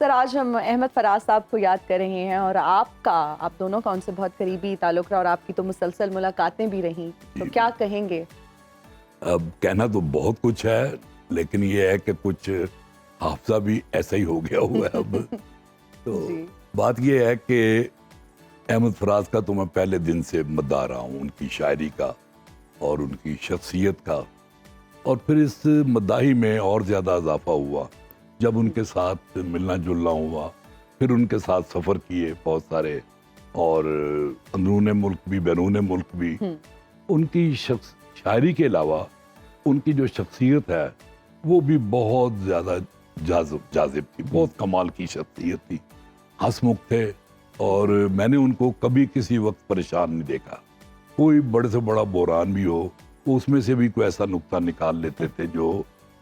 Sir आज हम अहमद फराज साहब को याद कर रहे हैं और आप दोनों का उनसे बहुत करीबी ताल्लुक रहा और आपकी तो मुसलसल मुलाकातें भी रहीं, तो क्या कहेंगे? अब कहना तो बहुत कुछ है, लेकिन ये है कि कुछ हाफजा भी ऐसा ही हो गया हुआ है अब। तो बात ये है कि अहमद फराज का तो मैं पहले दिन से मद्दाह रहा हूँ, उनकी शायरी का और उनकी शख्सियत का, और फिर इस मद्दाही में और ज़्यादा इजाफा हुआ जब उनके साथ मिलना जुलना हुआ। फिर उनके साथ सफ़र किए बहुत सारे, और अंदरून मुल्क भी बैरून मुल्क भी। उनकी शायरी के अलावा उनकी जो शख्सियत है वो भी बहुत ज़्यादा जाजिब थी, बहुत कमाल की शख्सियत थी। हंसमुख थे और मैंने उनको कभी किसी वक्त परेशान नहीं देखा। कोई बड़े से बड़ा बुहरान भी हो, उसमें से भी कोई ऐसा नुक्ता निकाल लेते थे जो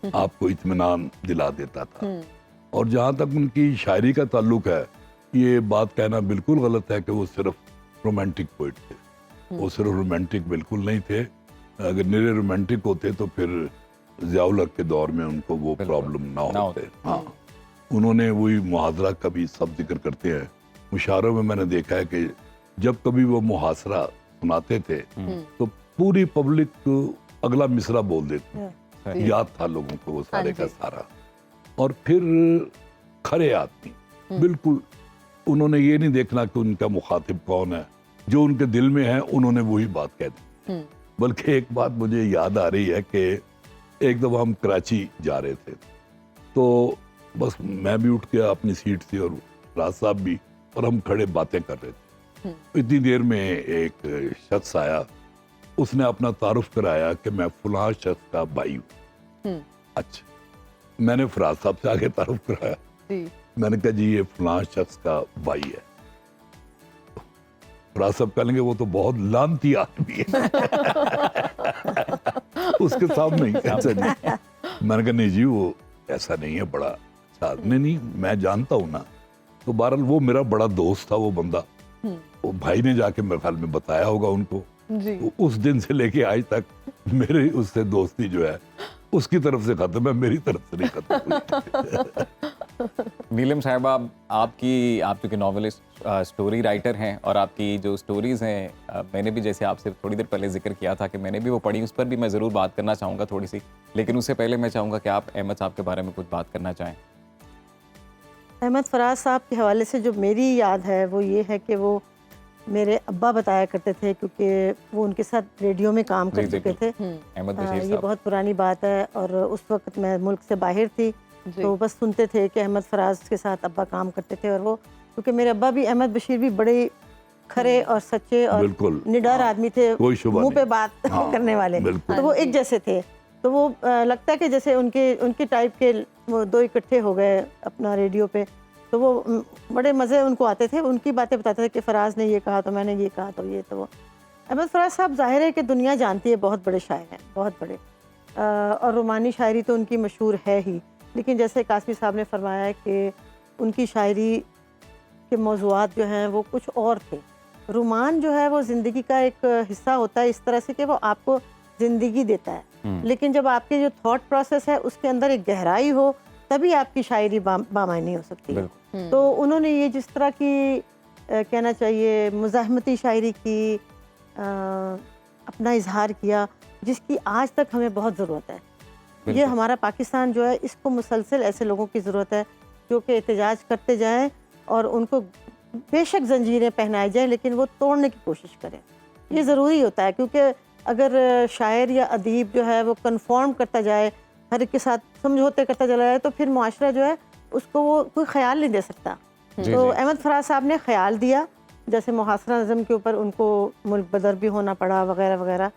आपको इत्मीनान दिला देता था। और जहाँ तक उनकी शायरी का ताल्लुक है, ये बात कहना बिल्कुल गलत है कि वो सिर्फ रोमांटिक पोइट थे। वो सिर्फ रोमांटिक बिल्कुल नहीं थे। अगर निरे रोमांटिक होते तो फिर ज़िया-उल हक के दौर में उनको वो प्रॉब्लम ना होते। हाँ, उन्होंने वही मुहाजरा का भी सब जिक्र करते हैं। मुशायरों में मैंने देखा है कि जब कभी वो मुहासरा सुनाते थे तो पूरी पब्लिक अगला मिसरा बोल देती। याद था लोगों को वो सारे का सारा। और फिर खरे आदमी, बिल्कुल उन्होंने ये नहीं देखना कि उनका मुखातिब कौन है, जो उनके दिल में है उन्होंने वही बात कह दी। बल्कि एक बात मुझे याद आ रही है कि एक दफा हम कराची जा रहे थे, तो बस मैं भी उठ गया अपनी सीट से और राज साहब भी, और हम खड़े बातें कर रहे थे। इतनी देर में एक शख्स आया, उसने अपना तारुफ कराया कि मैं फलां शख्स का भाई हूँ। अच्छा, मैंने फराज साहब से आगे तारुफ कराया। मैंने कहा जी ये फलां शख्स का भाई है। फराज साहब कहेंगे वो तो बहुत लानती आदमी है। उसके सामने ही ऐसा नहीं। मैंने कहा नहीं जी वो ऐसा नहीं है, बड़ा अच्छा आदमी। नहीं मैं जानता हूँ ना। तो बहरहाल वो मेरा बड़ा दोस्त था वो बंदा। वो भाई ने जाके मेरे ख्याल में बताया होगा उनको। तो उस दिन से लेके आज तक मेरे उससे दोस्ती जो है उसकी तरफ से खत्म है, मेरी तरफ से नहीं खत्म। नीलम साहिबा, आप चूँकि नॉवेलिस्ट, स्टोरी राइटर हैं और आपकी जो स्टोरीज़ हैं, मैंने भी जैसे आपसे थोड़ी देर पहले जिक्र किया था कि मैंने भी वो पढ़ी, उस पर भी मैं ज़रूर बात करना चाहूँगा थोड़ी सी। लेकिन उससे पहले मैं चाहूँगा कि आप अहमद साहब के बारे में कुछ बात करना चाहें। अहमद फराज साहब के हवाले से जो मेरी याद है वो ये है कि वो मेरे अब्बा बताया करते थे, क्योंकि वो उनके साथ रेडियो में काम कर चुके थे। अहमद बशीर ये साहब। बहुत पुरानी बात है, और उस वक्त मैं मुल्क से बाहर थी, तो बस सुनते थे कि अहमद फराज के साथ अब्बा काम करते थे। और वो क्योंकि मेरे अब्बा भी अहमद बशीर भी बड़े खरे और सच्चे और निडर आदमी थे, मुंह पे बात करने वाले, तो वो एक जैसे थे। तो वो लगता है कि जैसे उनके टाइप के वो दो इकट्ठे हो गए अपना रेडियो पे, तो वो बड़े मज़े उनको आते थे। उनकी बातें बताते थे कि फराज ने ये कहा तो मैंने ये कहा तो ये। तो वो अहमद फराज साहब ज़ाहिर है कि दुनिया जानती है, बहुत बड़े शायर हैं, बहुत बड़े। और रोमानी शायरी तो उनकी मशहूर है ही, लेकिन जैसे कासमी साहब ने फरमाया है कि उनकी शायरी के मौज़ूआत जो हैं वो कुछ और थे। रोमान जो है वो ज़िंदगी का एक हिस्सा होता है, इस तरह से कि वो आपको ज़िंदगी देता है, लेकिन जब आपके जो थॉट प्रोसेस है उसके अंदर एक गहराई हो, तभी आपकी शायरी बामायनी हो सकती है। तो उन्होंने ये जिस तरह की कहना चाहिए मुज़ाहमती शायरी की, अपना इजहार किया, जिसकी आज तक हमें बहुत ज़रूरत है। ये हमारा पाकिस्तान जो है, इसको मुसलसल ऐसे लोगों की ज़रूरत है जो कि एहतजाज करते जाएं और उनको बेशक जंजीरें पहनाई जाएं, लेकिन वो तोड़ने की कोशिश करें। ये ज़रूरी होता है, क्योंकि अगर शायर या अदीब जो है वो कन्फॉर्म करता जाए, हर एक के साथ समझौते करता चला जाए, तो फिर मुआशरा जो है उसको वो कोई ख्याल नहीं दे सकता। तो अहमद फराज साहब ने ख्याल दिया, जैसे मुहासरा नज़म के ऊपर उनको मुल्क बदर भी होना पड़ा वगैरह वगैरह,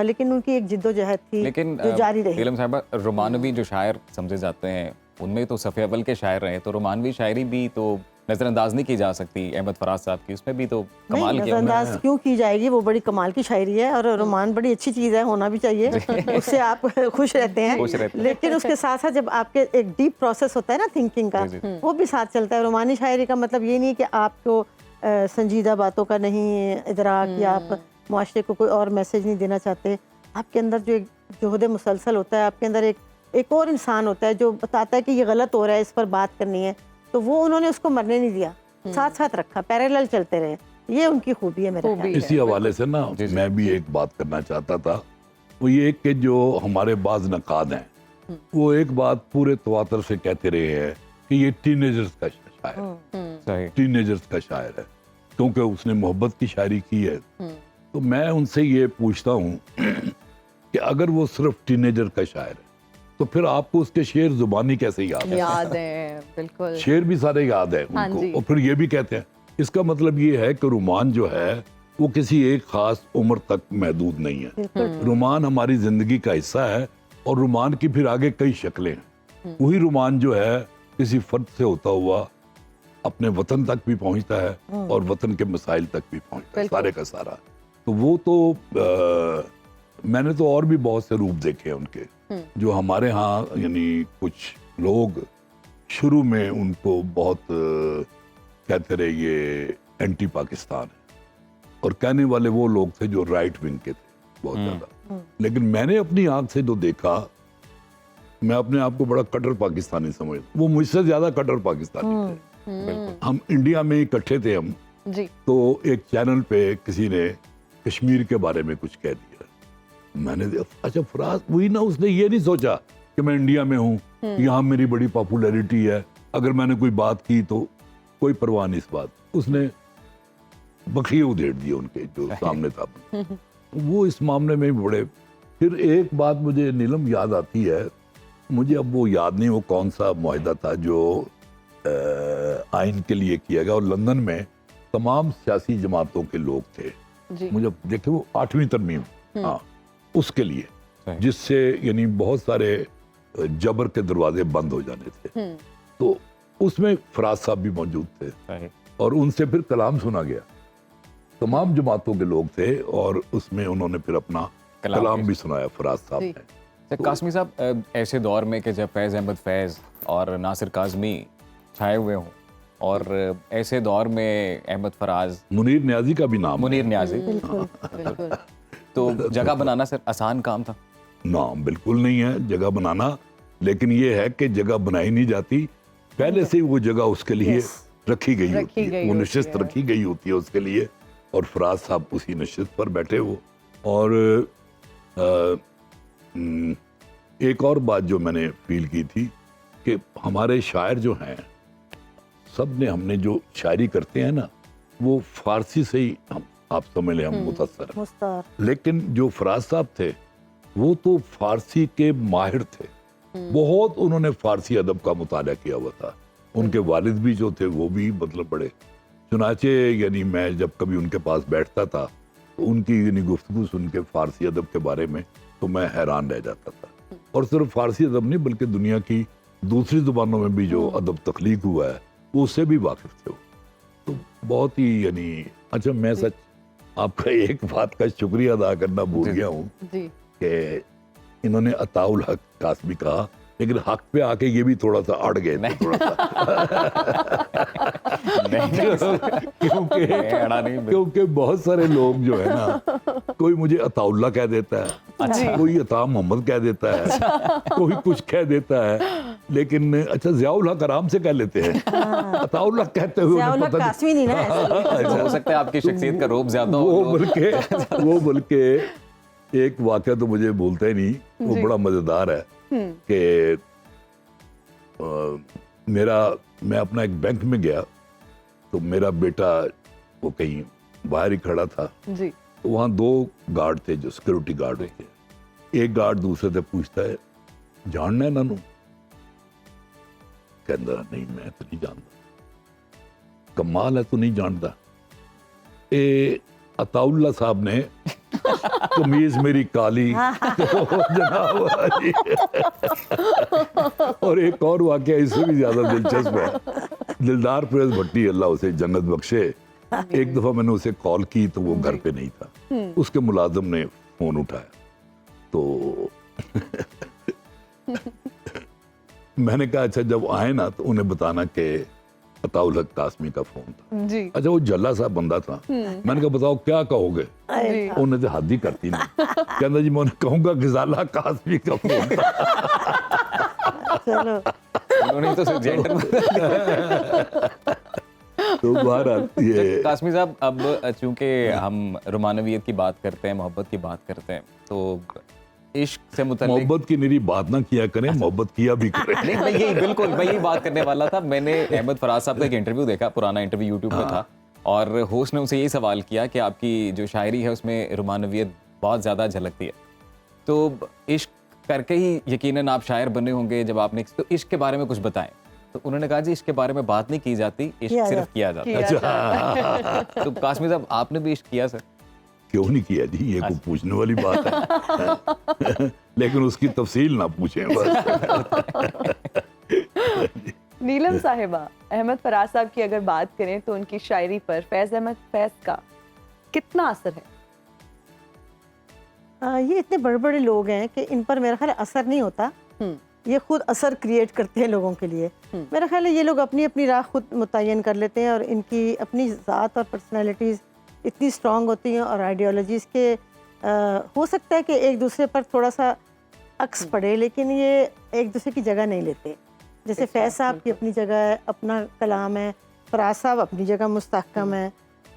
लेकिन उनकी एक जिद्दोजहद थी जो जारी रही। नीलम साहिबा, रोमानवी जो शायर समझे जाते हैं उनमें तो सफ़े अव्वल के शायर रहे, तो रोमानवी शायरी भी तो नज़रअंदाज नहीं की जा सकती अहमद फराज साहब की, उसमें भी तो कमाल किया। नज़रअंदाज क्यों की जाएगी, वो बड़ी कमाल की शायरी है, और रोमान बड़ी अच्छी चीज़ है, होना भी चाहिए, उससे आप खुश रहते हैं। लेकिन उसके साथ साथ जब आपके एक डीप प्रोसेस होता है ना थिंकिंग का, वो भी साथ चलता है। रोमानी शायरी का मतलब ये नहीं कि आपको संजीदा बातों का नहीं इदराक, या आप मुआशरे को कोई और मैसेज नहीं देना चाहते। आपके अंदर जो एक जोहद मुसलसल होता है, आपके अंदर एक और इंसान होता है जो बताता है कि ये गलत हो रहा है, इस पर बात करनी है। तो वो उन्होंने उसको मरने नहीं दिया, साथ साथ रखा, पैरेलल चलते रहे। ये उनकी खूबी है मेरे ख्याल। इसी हवाले से ना मैं भी एक बात करना चाहता था, वो ये कि जो हमारे बाज नकाद हैं वो एक बात पूरे तवातर से कहते रहे हैं कि ये टीनेजर्स का शायर है, टीनेजर्स का शायर है, क्योंकि उसने मोहब्बत की शायरी की है। तो मैं उनसे ये पूछता हूँ कि अगर वो सिर्फ टीनेजर का शायर है तो फिर आपको उसके शेर जुबानी कैसे याद है? याद है, बिल्कुल। शेर भी सारे याद है उनको, और फिर ये भी कहते हैं। इसका मतलब ये है कि रुमान जो है वो किसी एक खास उम्र तक महदूद नहीं है। रुमान हमारी जिंदगी का हिस्सा है और रुमान की फिर आगे कई शक्लें हैं। वही रुमान जो है किसी फर्द से होता हुआ अपने वतन तक भी पहुंचता है और वतन के मसाइल तक भी पहुंचता है, सारे का सारा। तो वो तो मैंने तो और भी बहुत से रूप देखे हैं उनके, जो हमारे यहाँ यानी कुछ लोग शुरू में उनको बहुत कहते रहे ये एंटी पाकिस्तान है, और कहने वाले वो लोग थे जो राइट विंग के थे बहुत ज्यादा। लेकिन मैंने अपनी आंख से जो देखा, मैं अपने आप को बड़ा कट्टर पाकिस्तानी समझता, वो मुझसे ज्यादा कट्टर पाकिस्तानी थे। हम इंडिया में इकट्ठे थे हम जी। तो एक चैनल पे किसी ने कश्मीर के बारे में कुछ कह दिया, मैंने अच्छा फराज वही ना, उसने ये नहीं सोचा कि मैं इंडिया में हूँ, यहाँ मेरी बड़ी पॉपुलैरिटी है, अगर मैंने कोई बात की तो कोई परवाह नहीं इस बात, उसने बखिए उधेड़ दिए उनके जो सामने था। वो इस मामले में भी बड़े। फिर एक बात मुझे नीलम याद आती है, मुझे अब वो याद नहीं वो कौन सा मुआहदा था जो आइन के लिए किया गया, और लंदन में तमाम सियासी जमातों के लोग थे जी। मुझे देखे वो 8वीं तरमीम, हाँ उसके लिए, जिससे यानी बहुत सारे जबर के दरवाजे बंद हो जाने थे। तो उसमें फराज साहब भी मौजूद थे और उनसे फिर कलाम सुना गया, तमाम जमातों के लोग थे और उसमें उन्होंने फिर अपना कलाम भी सुनाया फराज साहब ने। तो कासमी साहब, ऐसे दौर में कि जब फैज़ अहमद फैज़ और नासिर काज़मी छाए हुए हों, और ऐसे दौर में अहमद फराज, मुनीर न्याजी का भी नाम, मुनीर न्याजी, बिल्कुल। तो जगह बनाना सर आसान काम था? ना बिल्कुल नहीं है जगह बनाना, लेकिन ये है कि जगह बनाई नहीं जाती, पहले से ही वो जगह उसके लिए रखी गई होती है, वो नशिस्त रखी गई होती है उसके लिए, और फराज साहब उसी नशिस्त पर बैठे हो। और एक और बात जो मैंने फील की थी कि हमारे शायर जो हैं सब ने, हमने जो शायरी करते हैं ना वो फारसी से ही हम, आप समझ लें, हम मुतासर हैं। लेकिन जो फराज साहब थे वो तो फारसी के माहिर थे, बहुत उन्होंने फारसी अदब का मुताला किया हुआ था। उनके वालिद भी जो थे वो भी मतलब बड़े, चुनाचे यानी मैं जब कभी उनके पास बैठता था तो उनकी यानी गुफ्तगू सुन के फारसी अदब के बारे में तो मैं हैरान रह जाता था। और सिर्फ फारसी अदब नहीं बल्कि दुनिया की दूसरी जुबानों में भी जो अदब तख्लीक हुआ है वो उससे भी वाकिफ थे वो। तो बहुत ही यानी अच्छा, मैं सच आपका एक बात का शुक्रिया अदा करना भूल गया हूँ कि इन्होंने अताउल हक कासमी कहा, लेकिन हक पे आके ये भी थोड़ा सा अड़ गए थे थोड़ा सा। क्योंकि बहुत सारे लोग जो है ना, कोई मुझे अताउल्ला कह देता है, कोई अता मोहम्मद कह देता है, कोई कुछ कह देता है, लेकिन अच्छा ज़ियाउल हक आराम से कह लेते हैं, अताउल्ला कहते हुए कासमी नहीं ना, हो सकता है आपकी शख्सियत का रोब ज्यादा हो। वो बल्कि एक वाक़या तो मुझे भूलता ही नहीं, वो बड़ा मजेदार है कि मैं अपना एक बैंक में गया तो मेरा बेटा वो कहीं बाहर ही खड़ा था जी। तो वहाँ 2 गार्ड थे जो सिक्योरिटी गार्ड होते हैं। एक गार्ड दूसरे से पूछता है, जानना है नानू? कहता नहीं मैं तो नहीं जानता। कमाल है तू नहीं जानता। अताउल्ला साहब ने कमीज मेरी काली तो जनाब जी। और एक और वाकया इससे भी ज्यादा दिलचस्प है, दिलदार फिरोज भट्टी अल्लाह उसे जन्नत बख्शे, एक दफा मैंने उसे कॉल की तो वो घर पे नहीं था, उसके मुलाजिम ने फोन उठाया तो मैंने कहा अच्छा जब आए ना तो उन्हें बताना कि अताउल हक कासमी का फोन था जी। अच्छा वो जल्ला सा बंदा था, मैंने कहा बताओ क्या कहोगे? उन्हें तो हद ही करती नहीं, कहता जी मैं कहूंगा कि जल्ला कासमी का फोन था। चलो उन्होंने तो सिर्फ जेंटलमैन। तो बहरहाल ये कासमी साहब, अब चूंकि हम रोमानवियत की बात करते हैं, मोहब्बत की बात करते हैं, तो इश्क से मुतल्लिक मोहब्बत की मेरी बात ना किया करें, मोहब्बत किया भी करें। नहीं, मैं यही बात करने वाला था। मैंने अहमद फराज साहब का एक इंटरव्यू देखा, पुराना इंटरव्यू यूट्यूब पे था, और होस्ट ने उनसे यही सवाल किया कि आपकी जो शायरी है उसमें रोमानवियत बहुत ज़्यादा झलकती है, तो इश्क करके ही यकीनन आप शायर बने होंगे जब आपने, तो इश्क के बारे में कुछ बताएं। तो उन्होंने कहा जी इश्क के बारे में बात नहीं की जाती, इश्क सिर्फ किया जाता है। तो कासमी साहब, आपने भी इश्क किया सर? क्यों नहीं किया जी, ये कोई पूछने वाली बात है। लेकिन उसकी तफसील ना पूछें बस। नीलम साहिबा, अहमद फराज साहब की अगर बात करें तो उनकी शायरी पर फैज अहमद फैज का कितना असर है? ये इतने बड़े बड़े लोग हैं कि इन पर मेरा ख्याल असर नहीं होता, ये खुद असर क्रिएट करते हैं लोगों के लिए। मेरा ख्याल है ये लोग अपनी अपनी राह खुद मुतय्यन कर लेते हैं, और इनकी अपनी ज़ात और पर्सनैलिटीज़ इतनी स्ट्रॉन्ग होती हैं, और आइडियोलॉजीज़ के हो सकता है कि एक दूसरे पर थोड़ा सा अक्स पड़े, लेकिन ये एक दूसरे की जगह नहीं लेते। जैसे फैज़ साहब की अपनी जगह है, अपना कलाम है, फराज साहब अपनी जगह मुस्तहकम है,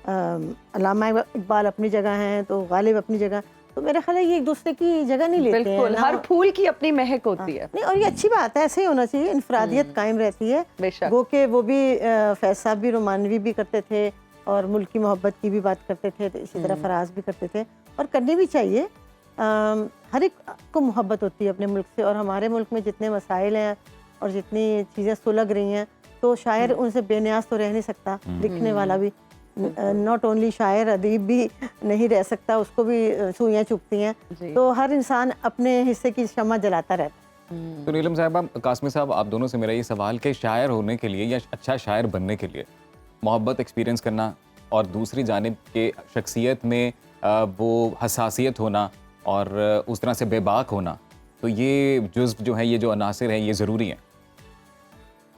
अल्लामा इकबाल अपनी जगह हैं, तो गालिब अपनी जगह, तो मेरा ख्याल है ये एक दूसरे की जगह नहीं लेते बिल्कुल, हैं। हर फूल की अपनी महक होती है। नहीं, और ये अच्छी बात है, ऐसे ही होना चाहिए, इनफरादियत कायम रहती है। बेशक। वो के वो भी फैज़ साहब भी रोमानवी भी करते थे, और मुल्क की मोहब्बत की भी बात करते थे, तो इसी तरह फराज भी करते थे, और करनी भी चाहिए। हर एक को मोहब्बत होती है अपने मुल्क से, और हमारे मुल्क में जितने मसाइल हैं और जितनी चीज़ें सुलग रही हैं, तो शायर उनसे बेनियाज तो रह नहीं सकता, लिखने वाला भी, नॉट ओनली शायर, अदीब भी नहीं रह सकता, उसको भी सुइयाँ चुभती हैं। तो हर इंसान अपने हिस्से की शम्मा जलाता रहता है। तो नीलम साहब, कासमी साहब, आप दोनों से मेरा ये सवाल कि शायर होने के लिए या अच्छा शायर बनने के लिए मोहब्बत एक्सपीरियंस करना, और दूसरी जानिब के शख्सियत में वो हसासियत होना और उस तरह से बेबाक होना, तो ये जुज़्व जो है, ये जो अनासिर हैं, ये ज़रूरी हैं?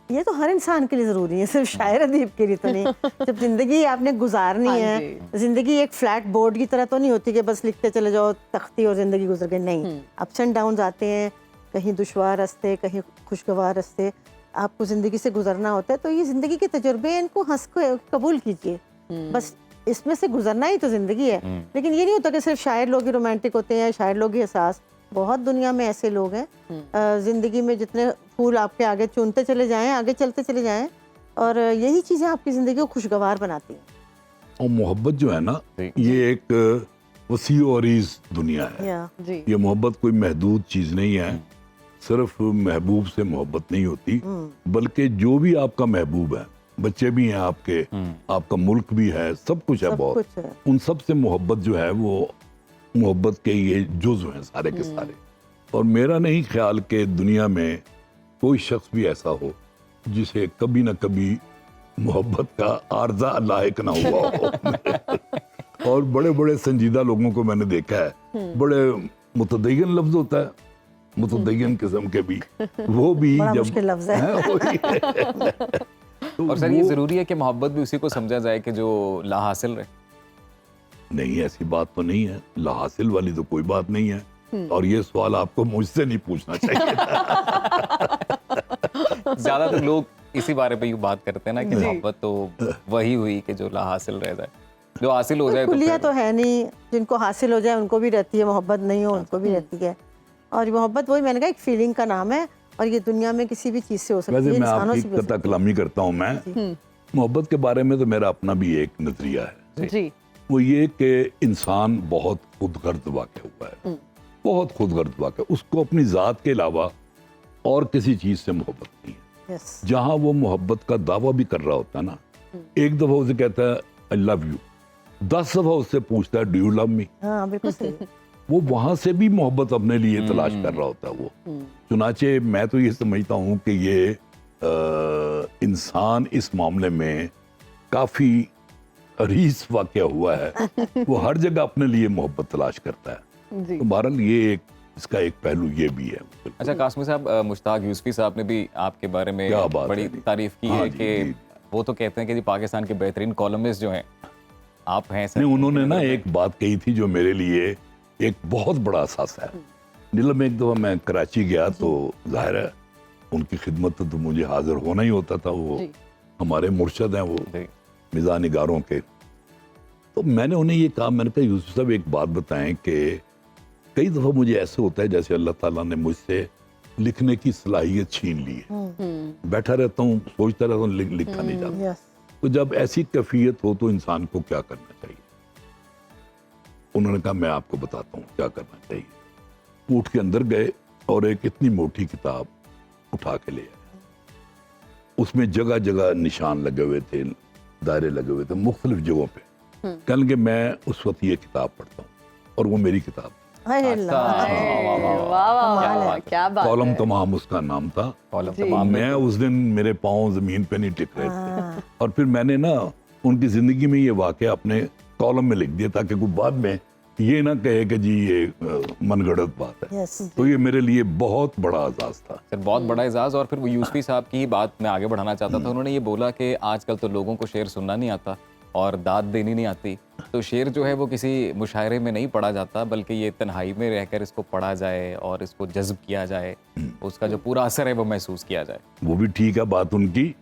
ये तो हर इंसान के लिए ज़रूरी है, सिर्फ शायर अदीब के लिए तो नहीं। जब ज़िंदगी आपने गुजारनी है, ज़िंदगी एक फ्लैट बोर्ड की तरह तो नहीं होती कि बस लिखते चले जाओ तख्ती और ज़िंदगी गुजर गई, नहीं। अप्स एंड डाउन आते हैं, कहीं दुश्वार रास्ते, कहीं खुशगवार रास्ते, आपको ज़िंदगी से गुजरना होता है। तो ये ज़िंदगी के तजुर्बे हैं, इनको हंस को कबूल कीजिए, बस इसमें से गुजरना ही तो ज़िंदगी है। लेकिन ये नहीं होता कि सिर्फ शायर लोग ही रोमांटिक होते हैं, शायर लोग ही एहसास, बहुत दुनिया में ऐसे लोग हैं। ज़िंदगी में जितने फूल आपके आगे चुनते चले जाएं, आगे चलते चले जाएं, और यही चीज़ें आपकी ज़िंदगी को खुशगवार बनाती हैं। और मोहब्बत जो है ना, ये एक वसी और इस दुनिया है। ये मोहब्बत कोई महदूद चीज़ नहीं है। सिर्फ महबूब से मोहब्बत नहीं होती, बल्कि जो भी आपका महबूब है, बच्चे भी हैं आपके, आपका मुल्क भी है, सब कुछ है, बहुत उन सब से मोहब्बत जो है वो मोहब्बत के ये जुज़्व हैं सारे के सारे। और मेरा नहीं ख्याल कि दुनिया में कोई शख्स भी ऐसा हो जिसे कभी ना कभी मोहब्बत का आर्जा लायक ना हुआ हो। और बड़े बड़े संजीदा लोगों को मैंने देखा है, बड़े मुतदय्यन लफ्ज होता है, मुतदय्यन किस्म के भी, वो भी बड़ा जब मुश्किल लफ्ज है। तो और सर, ये ज़रूरी है कि मोहब्बत भी उसी को समझा जाए कि जो लाहासिल रहे? नहीं, ऐसी बात तो नहीं है, लाहासिल वाली तो कोई बात नहीं है। और ये सवाल आपको मुझसे नहीं पूछना चाहिए। ज़्यादातर लोग इसी बारे पे यूँ बात करते हैं ना कि मोहब्बत तो वही हुई कि जो लाहासिल रह जाए, जो हासिल हो जाए कुलिया तो है नहीं, जिनको हासिल हो जाए उनको भी रहती है मोहब्बत, नहीं हो उनको भी रहती है। और मोहब्बत वही मैंने कहा एक फीलिंग का नाम है, और ये दुनिया में किसी भी चीज़ से हो सकती है, इंसानों से भी हो सकती है। कलामी करता हूँ मैं मोहब्बत के बारे में, तो मेरा अपना भी एक नजरिया है जी। वो ये कि इंसान बहुत खुदगर्द वाक़ हुआ है, बहुत खुदगर्द वाक़, उसको अपनी ज़ात के अलावा और किसी चीज़ से मोहब्बत नहीं है। जहाँ वो मोहब्बत का दावा भी कर रहा होता है ना, एक दफ़ा उसे कहता है आई लव यू, 10 दफ़ा उससे पूछता है डू यू लव मी, बिल्कुल सही। वो वहाँ से भी मोहब्बत अपने लिए तलाश कर रहा होता है वो। चुनाचे मैं तो ये समझता हूँ कि ये इंसान इस मामले में काफ़ी रीस वाक़या हुआ है, वो हर जगह अपने लिए मोहब्बत तलाश करता है। तो बहरहाल ये एक इसका एक पहलू ये भी है। अच्छा कासमी साहब, मुश्ताक यूसुफी साहब ने भी आपके बारे में बड़ी तारीफ की है कि वो तो कहते हैं कि जी पाकिस्तान के बेहतरीन कॉलमिस्ट जो हैं आप हैं। नहीं, उन्होंने ना एक बात कही थी जो मेरे लिए एक बहुत बड़ा असासा है। नीलम, एक दफ़ा मैं कराची गया तो जाहिर है उनकी खिदमत तो मुझे हाजिर होना ही होता था। वो जी। हमारे मुर्शद हैं वो जी। मिज़ा निगारों के। तो मैंने उन्हें ये कहा, मैंने कहा यूसुफ साहब एक बात बताएं कि कई दफ़ा मुझे ऐसे होता है जैसे अल्लाह ताला ने मुझसे लिखने की सलाहियत छीन ली है। बैठा रहता हूँ, सोचता रहता हूँ, लिखा नहीं जाता। यस। तो जब ऐसी कैफियत हो तो इंसान को क्या करना चाहिए? उन्होंने कहा मैं आपको बताता हूँ क्या करना चाहिए। ऊँट के अंदर गए और एक इतनी मोटी किताब उठा के ले आए। उसमें जगह जगह निशान लगे हुए थे, दायरे लगे हुए थे मुख्तलिफ जगहों पे। कहने लगे मैं उस वक्त ये किताब पढ़ता हूँ, और वो मेरी किताब थी। हाय अच्छा, अल्लाह। वाह, वाह, वाह, वाह वाह क्या वाह, बात है। क्या बात कॉलम है। तमाम उसका नाम था। कॉलम जी। तमाम मैं उस दिन मेरे पाँव जमीन पे नहीं टिक रहे थे, और फिर मैंने ना उनकी जिंदगी में ये वाकया अपने कॉलम में लिख दिया ताकि कोई बाद में ये ना कहे कि जी ये मनगढ़ंत बात है। यस। तो ये मेरे लिए बहुत बड़ा एजाज था। सर, बहुत बड़ा एजाज। और फिर वो यूसुफी साहब की ही बात मैं आगे बढ़ाना चाहता था। उन्होंने ये बोला कि आजकल तो लोगों को शेर सुनना नहीं आता और दाद देनी नहीं आती, तो शेर जो है वो किसी मुशायरे में नहीं पढ़ा जाता, बल्कि ये तन्हाई में रहकर इसको पढ़ा जाए और इसको जज्ब किया जाए, उसका जो पूरा असर है वो महसूस किया जाए। वो भी ठीक है बात उनकी।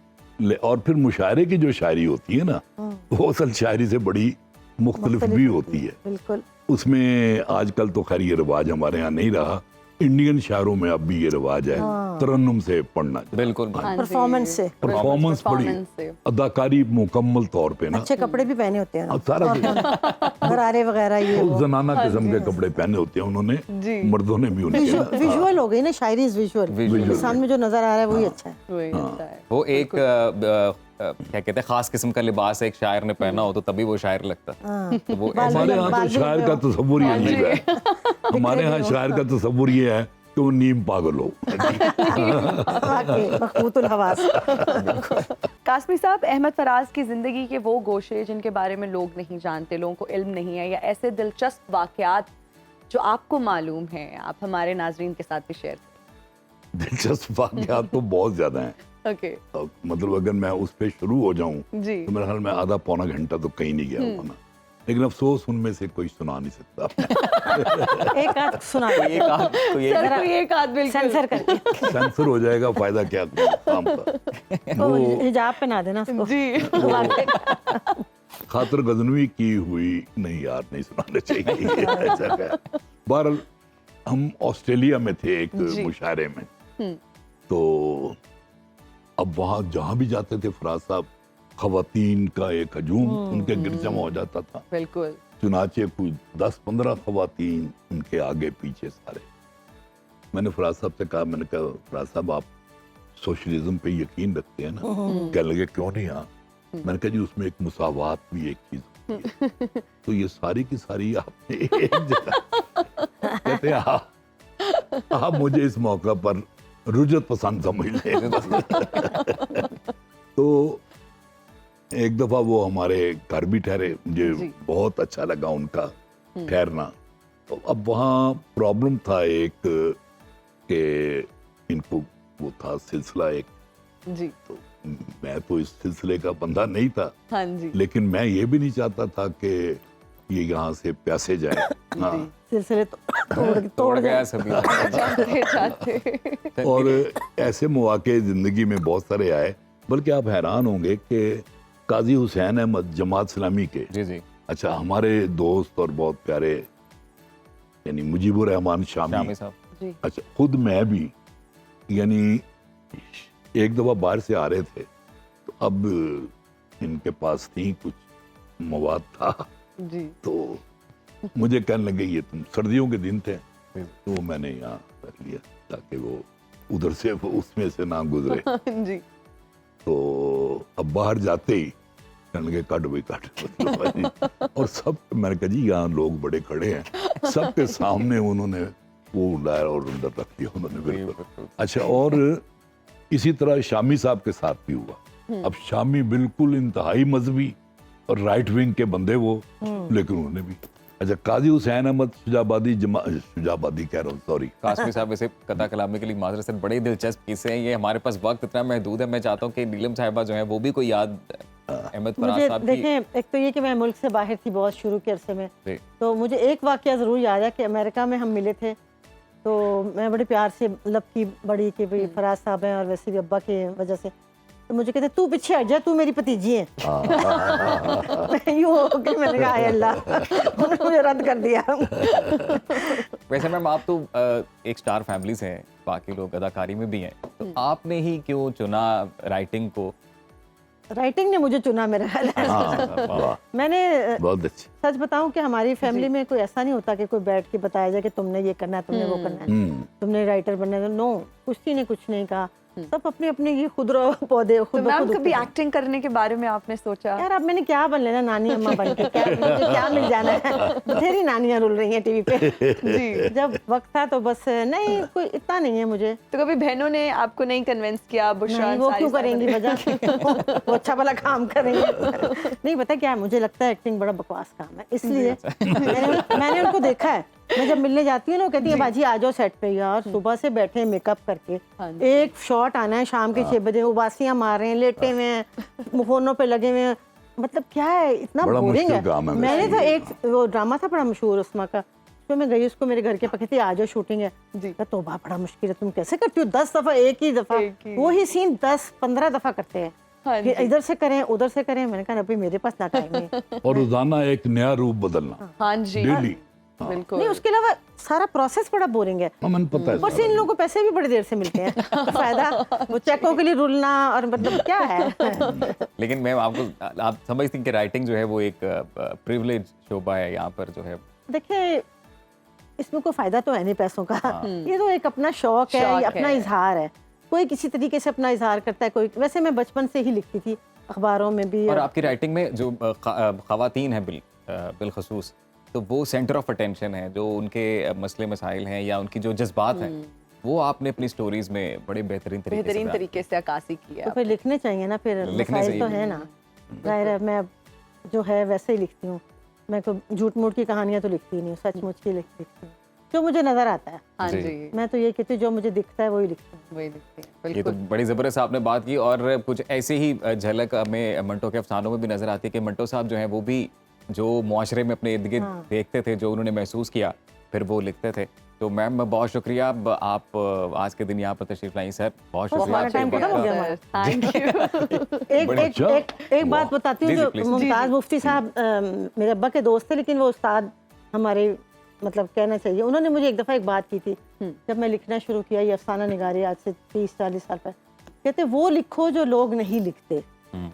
और फिर मुशायरे की जो शायरी होती है ना, वो असल शायरी से बड़ी मुख्तलिफ भी होती है। बिल्कुल। उसमें आजकल तो खैर ये रिवाज हमारे यहाँ नहीं रहा। इंडियन शायरों में अब भी ये रिवाज है तरन्नुम से पढ़ना। बिल्कुल। हाँ जी। परफॉर्मेंस से। परफॉर्मेंस बड़ी, परफॉर्मेंस से। अदाकारी मुकम्मल तौर पे ना, अच्छे कपड़े भी पहने होते हैं ना, अब सारा कुछ गरारे वगैरह ये वो। जनाना किस्म के कपड़े पहने होते हैं उन्होंने, जी। मर्दों ने भी उनके ना। विजुअल हो गई ना, शायरी इज Visual। विजुअल। सामने जो नजर आ रहा है वही अच्छा है। वही होता है। वो एक क्या कहते हैं, खास किस्म का लिबास एक शायर ने पहना हो तो तभी वो शायर लगता है। तो वो बाल हमारे भी- यहाँ बाल तो भी शायर का तस्वुर ही अजीब है। हमारे यहाँ शायर का तस्वुर ये है कि वो नीम पागल हो। वाकई मखबूतुल हवास। कासमी साहब, अहमद फराज की ज़िंदगी के वो गोशे जिनके बारे में लोग नहीं जानते, लोगों को इल्म नहीं है, या ऐसे दिलचस्प वाक़यात जो आपको मालूम हैं, आप हमारे नाजरीन के साथ भी शेयर करें। दिलचस्प वाक़यात तो बहुत ज्यादा हैं। ओके। मतलब अगर मैं उस पे शुरू हो जाऊं जी। तो मेरे ख्याल में आधा पौना घंटा तो कहीं नहीं गया होगा ना। लेकिन अफसोस उनमें से कोई सुना नहीं सकता। एक आध सुना दो। एक आध तो ये सर कोई एक आध बिल्कुल सेंसर करके सेंसर हो जाएगा, फायदा क्या काम का। वो वो हिजाब पे ना देना उसको। जी। खातर गजनवी की हुई नहीं यार, नहीं सुनाना चाहिए। ऐसा क्या। बहरहाल हम ऑस्ट्रेलिया में थे एक जी। मुशायरे में, तो अब वहाँ जहाँ भी जाते थे फराज साहब, खवातीन का एक हजूम उनके गिर जमा हो जाता था। बिल्कुल। चुनाचे कुछ 10-15 खवातीन उनके आगे पीछे सारे। मैंने फराज साहब से कहा, मैंने कहा फराज साहब आप सोशलिज्म पे यकीन रखते हैं ना? क्या लगे क्यों नहीं? हाँ। मैंने कहा जी उसमें एक मुसावात भी एक चीज होती है, तो ये सारी की सारी आपने एक जगह। कहते हैं आप मुझे इस मौका पर रुजत पसंद समझ लें। तो एक दफा वो हमारे घर भी ठहरे, मुझे जी। बहुत अच्छा लगा उनका ठहरना। तो अब वहाँ प्रॉब्लम था एक कि इनको वो था सिलसिला एक, जी। तो मैं तो इस सिलसिले का बंदा नहीं था, हाँ जी। लेकिन मैं ये भी नहीं चाहता था कि ये यहाँ से प्यासे जाए। हाँ। सिलसिले तोड़ तोड़ गया जाए। सभी। जाते जाते। और ऐसे मौके जिंदगी में बहुत सारे आए, बल्कि आप हैरान होंगे कि काजी हुसैन अहमद जमात इस्लामी के, जी जी, अच्छा हमारे दोस्त और बहुत प्यारे, यानी मुजीबुर रहमान शामी शामी, साहब। जी। अच्छा खुद मैं भी, यानी एक दफा बाहर से आ रहे थे, तो अब इनके पास थी कुछ मवाद था, जी। तो मुझे कहने लगे ये तुम, सर्दियों के दिन थे, जी। तो मैंने यहाँ रख लिया ताकि वो उधर से वो उसमें से ना गुजरे। जी। तो अब बाहर जाते ही कहने लगे काट भाई काट। और सब, मैंने कहा जी यहाँ लोग बड़े खड़े हैं, सबके सामने उन्होंने वो लाया और अंदर रख दिया उन्होंने। बिल्कुल। अच्छा, और इसी तरह शामी साहब के साथ भी हुआ। अब शामी बिल्कुल इंतहाई मजहबी और राइट विंग के बंदे वो, लेकिन उन्होंने भी, अच्छा काजी हुसैन अहमद शुजाबादी कह रहा हूँ, सॉरी। कासमी साहब, वैसे कथा कलामी के लिए माजरत से बड़े दिलचस्प किस्से हैं ये। हमारे पास वक्त इतना महदूद है, मैं चाहता हूँ कि नीलम साहिबा जो है वो भी कोई याद अहमद फराज मुझे साहब की। देखें, एक तो ये कि मैं मुल्क से बाहर थी बहुत शुरू के अरसे में, जी। तो मुझे एक वाकया ज़रूर याद है कि अमेरिका में हम मिले थे तो मैं बड़े प्यार से लब की बड़ी कि भाई फराज साहब हैं और वैसे भी अब्बा की वजह से, तो मुझे कहते तू पीछे हट जा, तू मेरी भतीजी है। मैं यूँ हो गई, मैंने कहा हाय अल्लाह, उन्होंने मुझे रद्द कर दिया। वैसे मैम आप तो एक स्टार फैमिली से हैं, बाकी लोग अदाकारी में भी हैं, तो आपने ही क्यों चुना राइटिंग को? राइटिंग ने मुझे चुना, मेरा ख्याल है। वाह। मैंने बहुत अच्छी। सच बताऊं कि हमारी फैमिली में कोई ऐसा नहीं होता कि कोई बैठ के बताया जाए कि तुमने ये करना है, तुमने वो करना है, तुमने राइटर बनना है। नो, किसी ने कुछ नहीं कहा, सब अपने अपने ये खुद पौधे तो खुद मैम खुद कभी उगते हैं। एक्टिंग करने के बारे में आपने सोचा? यार अब मैंने क्या बन लेना, नानी अम्मा बन के क्या मुझे क्या मिल जाना है, बथेरी नानियां रुल रही हैं टीवी पे। जी। जब वक्त था तो बस नहीं, कोई इतना नहीं है मुझे। तो कभी बहनों ने आपको नहीं कन्विंस किया? बुशरा नहीं, वो अंसारी क्यों साहब करेंगी ने? वजह, वो अच्छा भला काम करेंगे। नहीं पता क्या है, मुझे लगता है एक्टिंग बड़ा बकवास काम है, इसलिए मैंने उनको देखा है। मैं जब मिलने जाती हूँ ना, वो कहती है बाजी आ जाओ सेट पे। यार सुबह से बैठे मेकअप करके, एक शॉट आना है शाम के 6 बजे, उबासियां मार रहे हैं, लेटे हुए हैं, फोनों पे लगे हुए हैं, मतलब क्या है, इतना बड़ा बोरिंग मुश्किल है। काम है मैंने वैसे तो ये। एक वो ड्रामा था बड़ा मशहूर उस्मा का, तो मैं गई, उसको मेरे घर के पकड़ती आ जाओ शूटिंग है जी। तो बड़ा मुश्किल है, तुम कैसे करती हो 10 दफा एक ही दफा, एक ही। वही सीन 10-15 दफा करते हैं, हाँ फिर जी। इधर से करें उधर से करें। मैंने कहा अभी मेरे पास ना टाइम है। और रोजाना एक नया रूप बदलना, हाँ जी, डेली। बिल्कुल। नहीं, उसके अलावा सारा प्रोसेस बड़ा बोरिंग है। मन पता है ऊपर से इन लोगों को पैसे भी बड़ी देर से मिलते हैं, तो फायदा वो चेकों के लिए रुलना, और मतलब क्या है। लेकिन मैम आपको आप समझती हैं कि राइटिंग जो है वो एक प्रिविलेज शोभा है यहाँ पर जो है? देखिए इसमें कोई फायदा तो है नहीं पैसों का, ये तो एक अपना शौक है, शौक ये अपना है। इजहार है, कोई किसी तरीके से अपना इजहार करता है, कोई वैसे मैं बचपन से ही लिखती थी, अखबारों में भी। और आपकी राइटिंग में जो खवातीन हैं बिलखसूस, तो वो सेंटर ऑफ अटेंशन है, जो उनके मसले मसाइल हैं या उनकी जो जज्बात हैं, वो आपने अपनी स्टोरीज में बड़े बेहतरीन तरीके से बेहतरीन बयान तरीके से अक्कासी की है तो फिर लिखने चाहिए ना, फिर लिखने मसाइल चाहिए। तो है ना, जाहिर है मैं जो है वैसे ही लिखती हूँ। मैं कोई झूठ मूठ की कहानियाँ तो लिखती नहीं हूँ, सचमुच की लिखती हूँ, जो मुझे नजर आता है। हाँ जी। जी, मैं तो ये कहती हूँ जो मुझे दिखता है वही लिखती हूँ। वही लिखते हैं, ये तो बिल्कुल। बड़ी ज़बरदस्त आपने बात की। और कुछ ऐसे ही झलक हमें मंटो के अफसानों में भी नज़र आती है कि मंटो साहब जो हैं वो भी जो मुआशरे में अपने इर्द गिर्द देखते थे, जो उन्होंने महसूस किया, फिर वो लिखते थे। तो मैम बहुत शुक्रिया, आप आज के दिन यहाँ पर तशरीफ लाई सर, बहुत शुक्रिया हमारा आपसे टाइम वक्त खत्म हो का। गया हमारा। Thank you. एक बड़ा एक अच्छा। एक बात बताती हूँ, जी, जी, जो प्लीज। मुमताज मुफ्ती साहब मेरे अब्बा के दोस्त थे, लेकिन वो उस्ताद हमारे, मतलब कहना चाहिए, उन्होंने मुझे एक दफ़ा एक बात की थी, जब मैं लिखना शुरू किया ये अफसाना निगारी आज से 30-40 साल पहले, कहते वो लिखो जो लोग नहीं लिखते,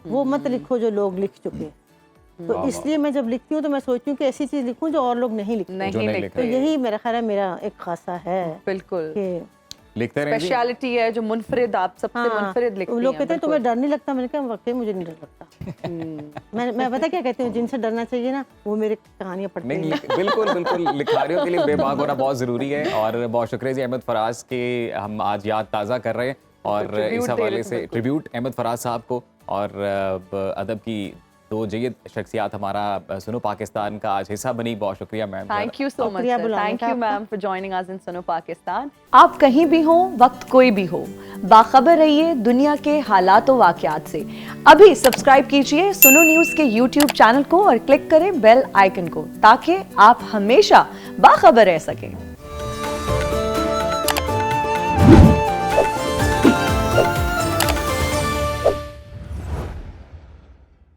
वो मत लिखो जो लोग लिख चुके। तो इसलिए मैं जब लिखती हूँ तो मैं सोचती हूँ कि ऐसी चीज़ लिखूँ जो और लोग नहीं लिखते। नहीं जो नहीं लिखते। तो यही मेरा ख्याल है, मेरा एक खासा है बिल्कुल कि लिखते रहें जी। स्पेशलिटी है जो मुनफरिद, आप सबसे मुनफरिद लिखती हैं। लोग कहते हैं तुम्हें बिल्कुल। डर नहीं लगता, मैंने कहा वाकई मुझे नहीं डर लगता। मैं पता क्या कहती हूँ, जिनसे डरना चाहिए ना वो मेरे कहानियाँ पढ़ते नहीं हैं। बिल्कुल बिल्कुल, लिखारियों के लिए बेबाक होना बहुत ज़रूरी है। और बहुत शुक्रिया जी अहमद फराज के, हम आज याद ताज़ा कर रहे हैं और ट्रिब्यूट इस दे रहे हवाले थे, से बिल्कुल। ट्रिब्यूट अहमद फराज साहब को। और अदब की दो जयद शख्सियात हमारा सुनो पाकिस्तान का आज हिस्सा बनी। बहुत शुक्रिया ma'am. Thank you so much शुक्रिया सर, बुलाने थैंक का यू आपका। मैम फॉर जॉइनिंग अस इन सुनो पाकिस्तान। आप कहीं भी हो, वक्त कोई भी हो, बाखबर रहिए दुनिया के हालात व वाक़यात से। अभी सब्सक्राइब कीजिए सुनो न्यूज़ के यूट्यूब चैनल को और क्लिक करें बेल आइकन को, ताकि आप हमेशा बाखबर रह सकें।